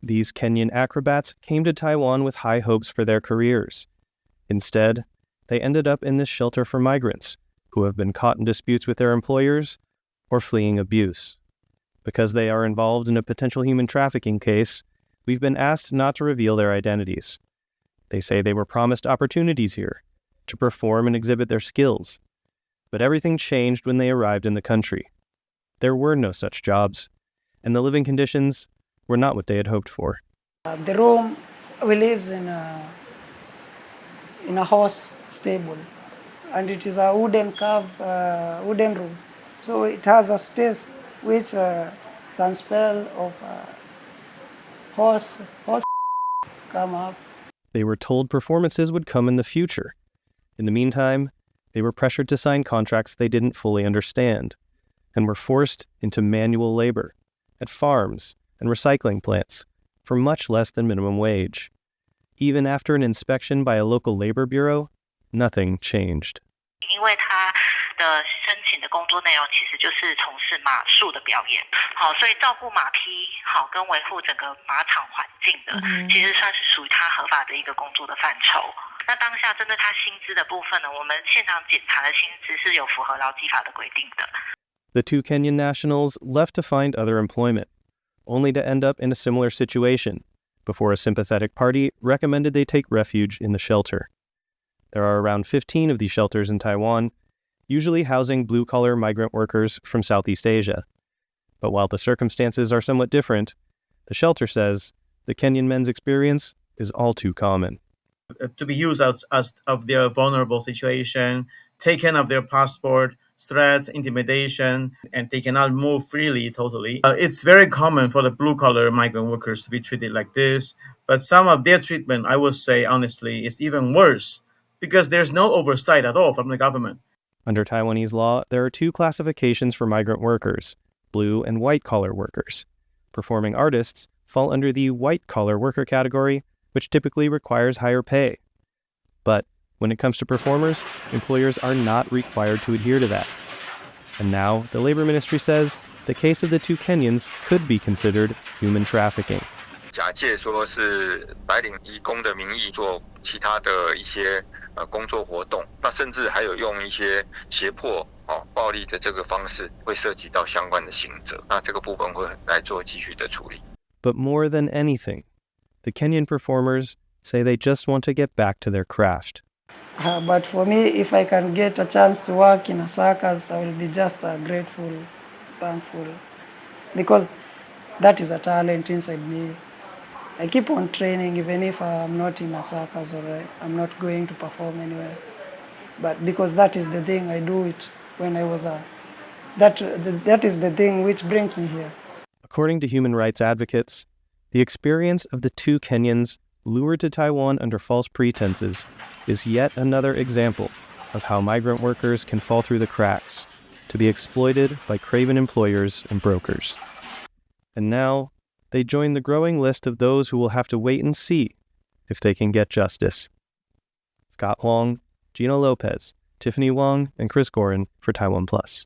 These Kenyan acrobats came to Taiwan with high hopes for their careers. Instead, they ended up in this shelter for migrants who have been caught in disputes with their employers or fleeing abuse. Because they are involved in a potential human trafficking case, we've been asked not to reveal their identities. They say they were promised opportunities here to perform and exhibit their skills. But everything changed when they arrived in the country. There were no such jobs, and the living conditions were not what they had hoped for. The room we live in a horse stable, and it is a wooden wooden room. So it has a space which some smell of horse come up. They were told performances would come in the future. In the meantime, they were pressured to sign contracts they didn't fully understand, and were forced into manual labor at farms and recycling plants for much less than minimum wage. Even after an inspection by a local labor bureau, nothing changed. 因为他的申请的工作内容其实就是从事马术的表演，好，所以照顾马匹，好，跟维护整个马场环境的，其实算是属于他合法的一个工作的范畴。那当下针对他薪资的部分呢，我们现场检查的薪资是有符合劳基法的规定的。The two Kenyan nationals left to find other employment, only to end up in a similar situation, before a sympathetic party recommended they take refuge in the shelter. There are around 15 of these shelters in Taiwan, usually housing blue-collar migrant workers from Southeast Asia. But while the circumstances are somewhat different, the shelter says the Kenyan men's experience is all too common. To be used as of their vulnerable situation, taken of their passport, threats, intimidation, and they cannot move freely totally. It's very common for the blue-collar migrant workers to be treated like this, but some of their treatment, I would say honestly, is even worse because there's no oversight at all from the government. Under Taiwanese law, there are two classifications for migrant workers, blue and white-collar workers. Performing artists fall under the white-collar worker category, which typically requires higher pay. But when it comes to performers, employers are not required to adhere to that. And now, the Labor Ministry says the case of the two Kenyans could be considered human trafficking. 假借说是白领移工的名义做其他的一些工作活动，那甚至还有用一些胁迫、暴力的这个方式，会涉及到相关的刑责。那这个部分会来做继续的处理。But more than anything, the Kenyan performers say they just want to get back to their craft. But for me, if I can get a chance to work in a circus, I will be just grateful, thankful, because that is a talent inside me. I keep on training even if I'm not in a circus or I'm not going to perform anywhere. But because that is the thing, I do it when I was that is the thing which brings me here. According to human rights advocates, the experience of the two Kenyans lured to Taiwan under false pretenses is yet another example of how migrant workers can fall through the cracks to be exploited by craven employers and brokers. And now, they join the growing list of those who will have to wait and see if they can get justice. Scott Huang, Gino Lopez, Tiffany Wang, and Chris Gorin for TaiwanPlus.